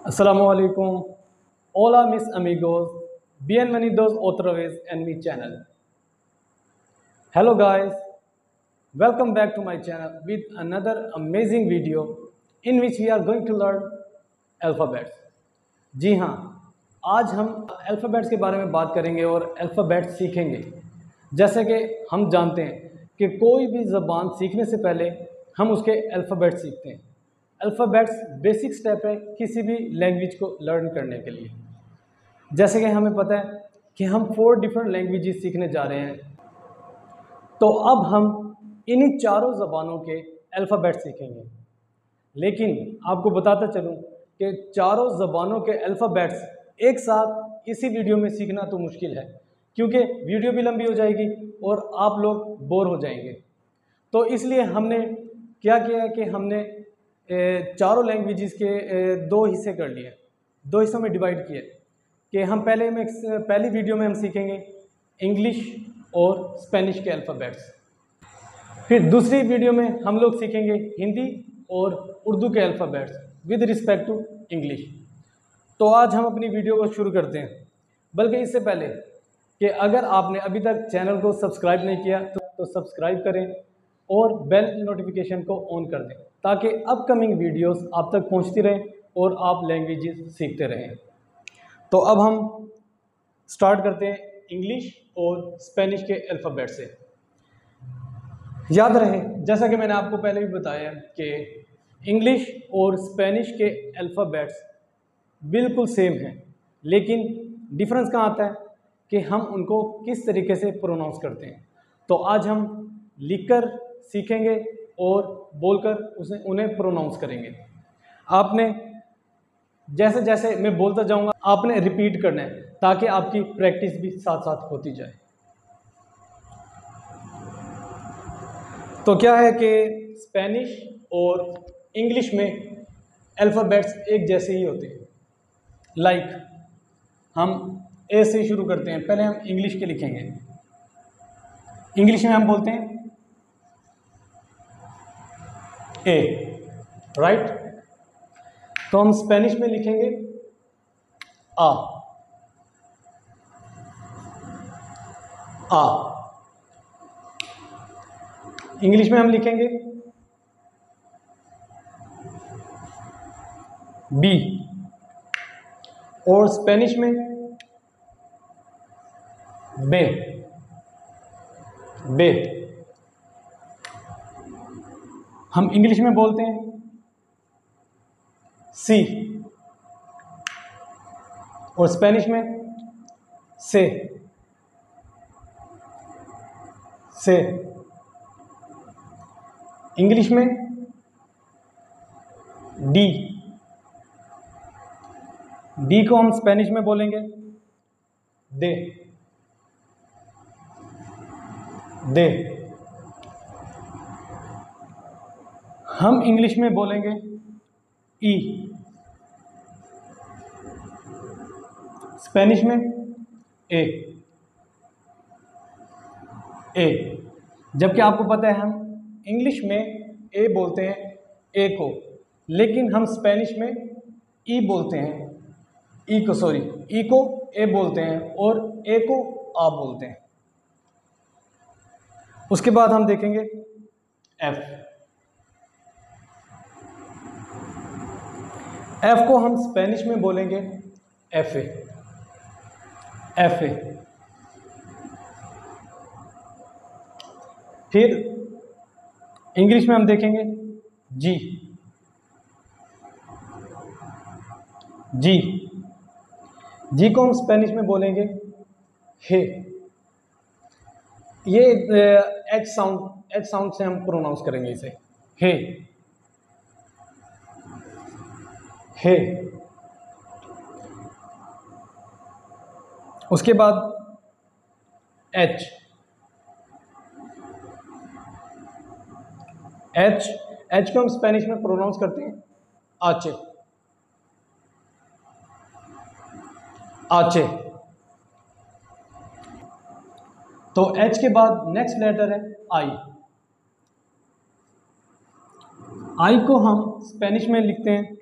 Assalamu alaikum. Hola mis amigos. Bienvenidos otra vez en mi channel. Hello guys. Welcome back to my channel with another amazing video in which we are going to learn alphabets. जी हाँ, आज हम alphabets के बारे में बात करेंगे और alphabets सीखेंगे। जैसे कि हम जानते हैं कि कोई भी ज़बान सीखने से पहले हम उसके अल्फ़ाबेट्स सीखते हैं। अल्फ़ाबेट्स बेसिक स्टेप है किसी भी लैंग्वेज को लर्न करने के लिए। जैसे कि हमें पता है कि हम 4 डिफरेंट लैंग्वेजेस सीखने जा रहे हैं, तो अब हम इन्हीं चारों ज़बानों के अल्फ़ाबेट सीखेंगे। लेकिन आपको बताता चलूँ कि चारों ज़बानों के अल्फ़ाबेट्स एक साथ इसी वीडियो में सीखना तो मुश्किल है, क्योंकि वीडियो भी लंबी हो जाएगी और आप लोग बोर हो जाएंगे। तो इसलिए हमने क्या किया है कि हमने चारों लैंग्वेजेस के 2 हिस्से कर लिए, 2 हिस्सों में डिवाइड किए कि हम पहली वीडियो में हम सीखेंगे इंग्लिश और स्पेनिश के अल्फ़ाबेट्स। फिर दूसरी वीडियो में हम लोग सीखेंगे हिंदी और उर्दू के alphabets with respect to English. तो आज हम अपनी वीडियो को शुरू करते हैं। बल्कि इससे पहले कि अगर आपने अभी तक चैनल को सब्सक्राइब नहीं किया तो सब्सक्राइब करें और बेल नोटिफिकेशन को ऑन कर दें, ताकि अपकमिंग वीडियोस आप तक पहुंचती रहें और आप लैंग्वेजेस सीखते रहें। तो अब हम स्टार्ट करते हैं इंग्लिश और स्पेनिश के अल्फ़ाबेट से। याद रहे, जैसा कि मैंने आपको पहले भी बताया कि इंग्लिश और स्पेनिश के अल्फ़ाबेट्स बिल्कुल सेम हैं, लेकिन डिफरेंस कहाँ आता है कि हम उनको किस तरीके से प्रोनाउंस करते हैं। तो आज हम लिखकर सीखेंगे और बोलकर उन्हें प्रोनाउंस करेंगे। आपने जैसे जैसे मैं बोलता जाऊंगा आपने रिपीट करना है, ताकि आपकी प्रैक्टिस भी साथ साथ होती जाए। तो क्या है कि स्पेनिश और इंग्लिश में अल्फ़ाबेट्स एक जैसे ही होते हैं। लाइक हम ए से शुरू करते हैं। पहले हम इंग्लिश के लिखेंगे। इंग्लिश में हम बोलते हैं ए, राइट। तो हम स्पेनिश में लिखेंगे आ। इंग्लिश में हम लिखेंगे बी और स्पेनिश में बे। हम इंग्लिश में बोलते हैं सी और स्पेनिश में से। इंग्लिश में डी को हम स्पेनिश में बोलेंगे दे। हम इंग्लिश में बोलेंगे ई, स्पेनिश में ए। जबकि आपको पता है हम इंग्लिश में ए बोलते हैं ए को, लेकिन हम स्पेनिश में ई बोलते हैं ई को ए बोलते हैं और ए को आ बोलते हैं। उसके बाद हम देखेंगे एफ को हम स्पेनिश में बोलेंगे एफ ए। फिर इंग्लिश में हम देखेंगे जी को हम स्पेनिश में बोलेंगे हे। ये एच साउंड से हम प्रोनाउंस करेंगे इसे हे। उसके बाद एच को हम स्पेनिश में प्रोनाउंस करते हैं आचे। तो एच के बाद नेक्स्ट लेटर है आई को हम स्पेनिश में लिखते हैं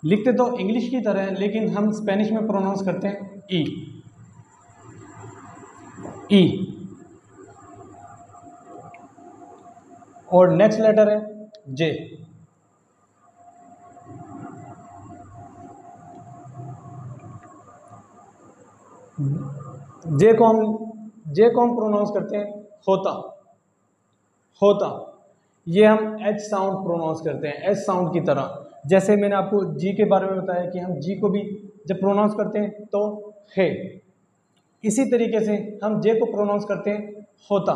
लिखते तो इंग्लिश की तरह है लेकिन हम स्पेनिश में प्रोनाउंस करते हैं ई। ई। और नेक्स्ट लेटर है जे। जे को हम प्रोनाउंस करते हैं होता। होता। ये हम एच साउंड प्रोनाउंस करते हैं, एच साउंड की तरह। जैसे मैंने आपको जी के बारे में बताया कि हम जी को भी जब प्रोनाउंस करते हैं तो है, इसी तरीके से हम जे को प्रोनाउंस करते हैं होता।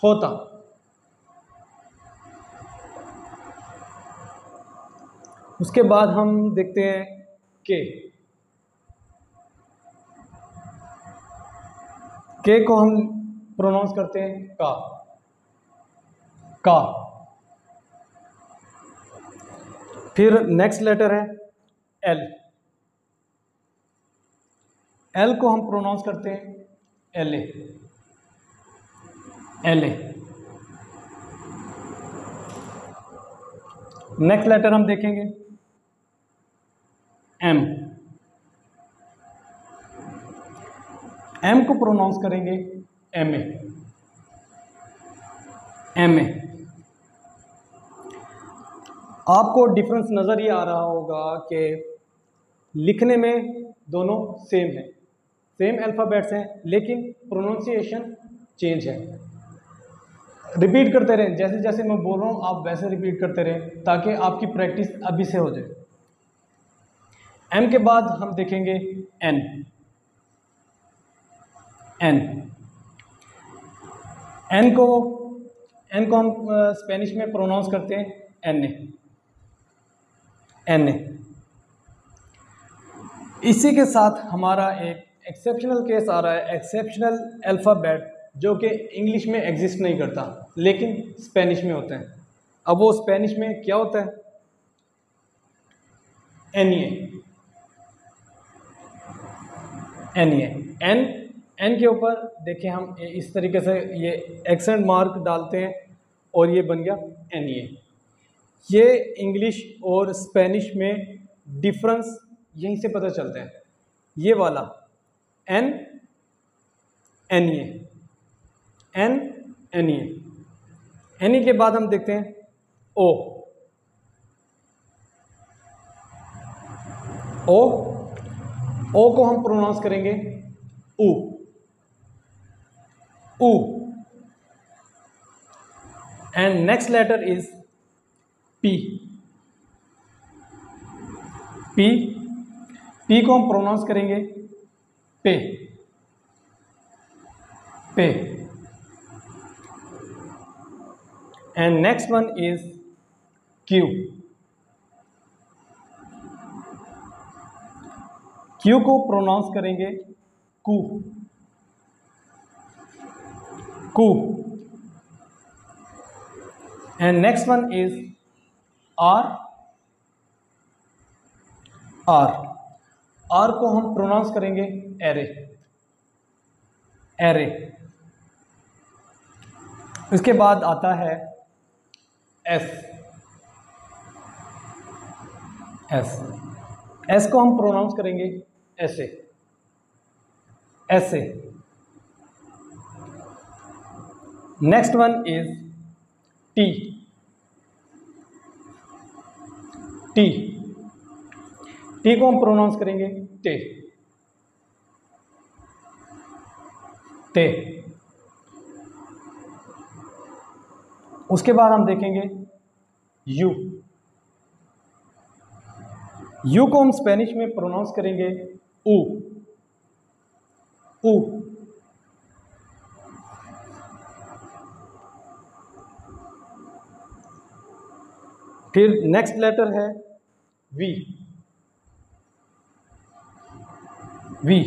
होता। उसके बाद हम देखते हैं के को हम प्रोनाउंस करते हैं का। का। फिर नेक्स्ट लेटर है एल। एल को हम प्रोनाउंस करते हैं L A. L A. Next letter हम देखेंगे एम। एम को प्रोनाउंस करेंगे एम ए। M A. आपको डिफरेंस नज़र ये आ रहा होगा कि लिखने में दोनों सेम है, सेम अल्फ़ाबेट्स हैं, लेकिन प्रोनाउंसिएशन चेंज है। रिपीट करते रहें, जैसे जैसे मैं बोल रहा हूँ आप वैसे रिपीट करते रहें ताकि आपकी प्रैक्टिस अभी से हो जाए। एम के बाद हम देखेंगे एन। एन। एन को हम स्पेनिश में प्रोनाउंस करते हैं एन ए। एन ए। इसी के साथ हमारा एक एक्सेप्शनल केस आ रहा है, एक्सेप्शनल अल्फ़ाबेट जो कि इंग्लिश में एग्जिस्ट नहीं करता लेकिन स्पेनिश में होते हैं। अब वो स्पेनिश में क्या होता है? N A. N A. N के ऊपर देखिए हम इस तरीके से ये एक्सेंट मार्क डालते हैं और ये बन गया एन ए। ये इंग्लिश और स्पेनिश में डिफरेंस यहीं से पता चलता है। ये वाला N N A. N N A. N A के बाद हम देखते हैं ओ। ओ। ओ को हम प्रोनाउंस करेंगे ऊ। ऊ। And next letter is P. P. P को हम प्रोनाउंस करेंगे पे। पे। And next one is Q. Q को प्रोनाउंस करेंगे कू। कू। And next one is R. R. R को हम प्रोनाउंस करेंगे एरे। एरे। इसके बाद आता है एस। एस। एस को हम प्रोनाउंस करेंगे ऐसे। ऐसे। Next one is T. T. T को हम प्रोनाउंस करेंगे टे। टे। उसके बाद हम देखेंगे यू। यू को हम स्पेनिश में प्रोनाउंस करेंगे ऊ। ऊ। फिर नेक्स्ट लेटर है वी। वी।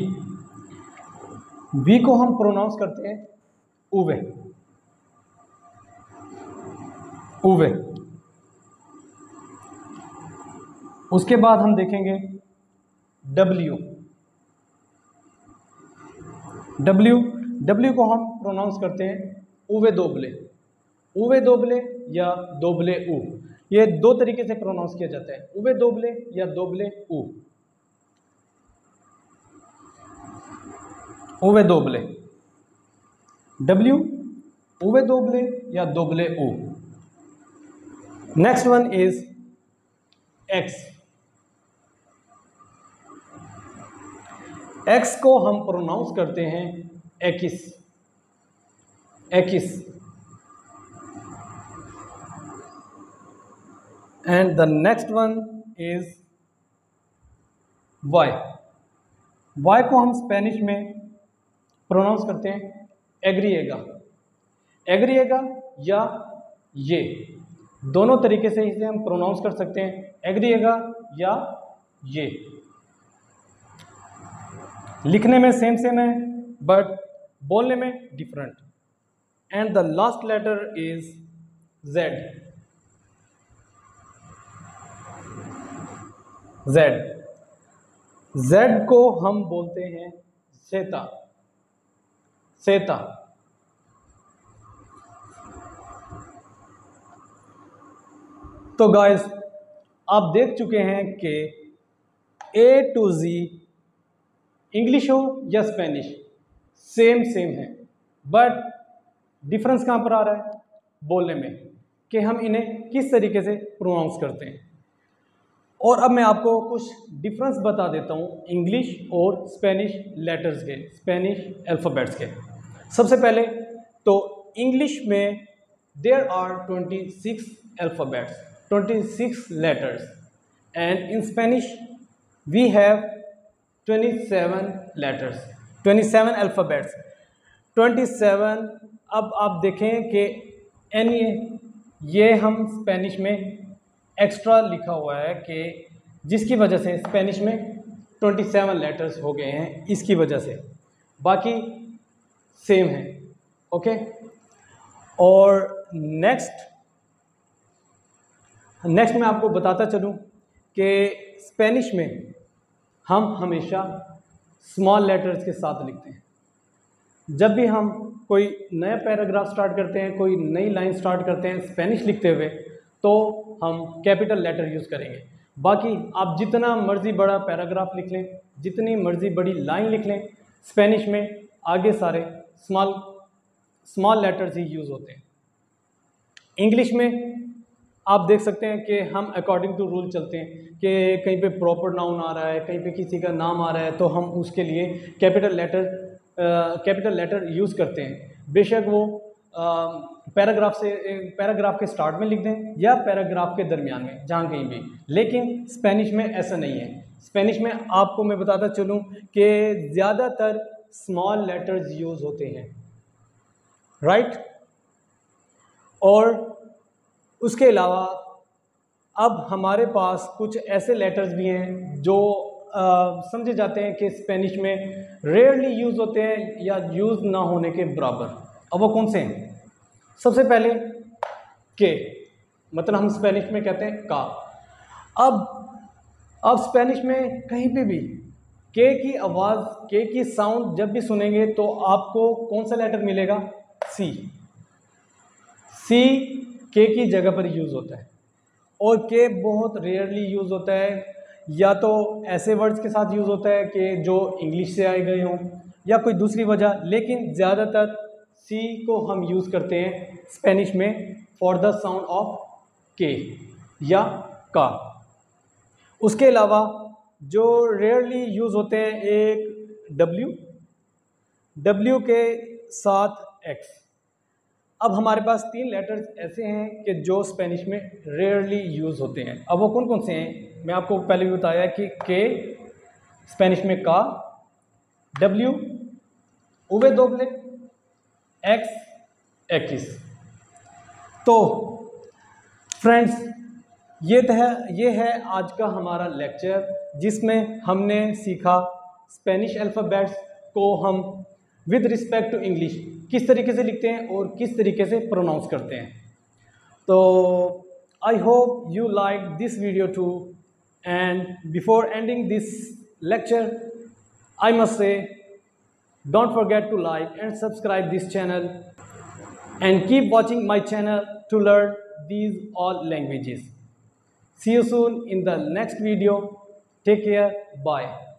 वी को हम प्रोनाउंस करते हैं उवे। उवे। उसके बाद हम देखेंगे डब्ल्यू। डब्ल्यू। डब्ल्यू को हम प्रोनाउंस करते हैं उवे दोबले। उवे दोबले या दोबले ऊ। ये दो तरीके से प्रोनाउंस किया जाता है, उवे दोबले या दोबले ऊ, उवे दोबले, डब्ल्यू उवे दोबले या दोबले ऊ। Next one is X. X को हम प्रोनाउंस करते हैं एकिस, एकिस। And the next one is Y. Y को हम स्पेनिश में प्रोनाउंस करते हैं एग्रिएगा, एग्रिएगा या ये, दोनों तरीके से इसे हम प्रोनाउंस कर सकते हैं, एग्रिएगा या ये। लिखने में सेम सेम है बट बोलने में different. And the last letter is Z, Z. Z को हम बोलते हैं सेता, सेता। तो गाइस आप देख चुके हैं कि ए टू जी इंग्लिश हो या स्पेनिश सेम सेम है, बट डिफरेंस कहाँ पर आ रहा है? बोलने में, कि हम इन्हें किस तरीके से प्रोनाउंस करते हैं। और अब मैं आपको कुछ डिफरेंस बता देता हूँ इंग्लिश और स्पेनिश लेटर्स के, स्पेनिश अल्फ़ाबेट्स के। सबसे पहले तो इंग्लिश में there are 26 alphabets, 26 letters, and in Spanish we have 27 letters, 27 alphabets, 27। अब आप देखें कि ये हम स्पेनिश में एक्स्ट्रा लिखा हुआ है कि जिसकी वजह से स्पेनिश में 27 लेटर्स हो गए हैं, इसकी वजह से, बाकी सेम है। ओके। और नेक्स्ट मैं आपको बताता चलूं कि स्पेनिश में हम हमेशा स्मॉल लेटर्स के साथ लिखते हैं। जब भी हम कोई नया पैराग्राफ स्टार्ट करते हैं, कोई नई लाइन स्टार्ट करते हैं स्पेनिश लिखते हुए, तो हम कैपिटल लेटर यूज़ करेंगे। बाकी आप जितना मर्ज़ी बड़ा पैराग्राफ लिख लें, जितनी मर्ज़ी बड़ी लाइन लिख लें, स्पेनिश में आगे सारे स्मॉल लेटर्स ही यूज़ होते हैं। इंग्लिश में आप देख सकते हैं कि हम अकॉर्डिंग टू रूल चलते हैं कि कहीं पे प्रॉपर नाउन आ रहा है, कहीं पे किसी का नाम आ रहा है, तो हम उसके लिए कैपिटल लेटर यूज़ करते हैं। बेशक वो पैराग्राफ के स्टार्ट में लिख दें या पैराग्राफ के दरमियान में, जहाँ कहीं भी। लेकिन स्पेनिश में ऐसा नहीं है। स्पेनिश में आपको मैं बताता चलूँ कि ज़्यादातर स्मॉल लेटर्स यूज़ होते हैं, राइट। और उसके अलावा अब हमारे पास कुछ ऐसे लेटर्स भी हैं जो समझे जाते हैं कि स्पेनिश में रेयरली यूज़ होते हैं या यूज़ ना होने के बराबर। अब वो कौन से हैं? सबसे पहले के, मतलब हम स्पेनिश में कहते हैं का। अब स्पेनिश में कहीं पे भी के की आवाज़, के की साउंड जब भी सुनेंगे तो आपको कौन सा लेटर मिलेगा? सी। सी के की जगह पर यूज़ होता है, और के बहुत रेयरली यूज़ होता है, या तो ऐसे वर्ड्स के साथ यूज़ होता है कि जो इंग्लिश से आए गए हों या कोई दूसरी वजह, लेकिन ज़्यादातर सी को हम यूज़ करते हैं स्पेनिश में फॉर द साउंड ऑफ के या का। उसके अलावा जो रेयरली यूज़ होते हैं, एक डब्ल्यू के साथ एक्स। अब हमारे पास 3 लेटर्स ऐसे हैं कि जो स्पेनिश में रेयरली यूज़ होते हैं। अब वो कौन कौन से हैं? मैं आपको पहले भी बताया कि के स्पेनिश में का, डब्ल्यू उवे दोबले, एक्स एक्स। तो फ्रेंड्स ये है आज का हमारा लेक्चर, जिसमें हमने सीखा स्पेनिश अल्फ़ाबेट्स को हम विद रिस्पेक्ट टू इंग्लिश किस तरीके से लिखते हैं और किस तरीके से प्रोनाउंस करते हैं। तो I hope you like this video too, and before ending this lecture I must say don't forget to like and subscribe this channel and keep watching my channel to learn these all languages. See you soon in the next video. Take care. Bye.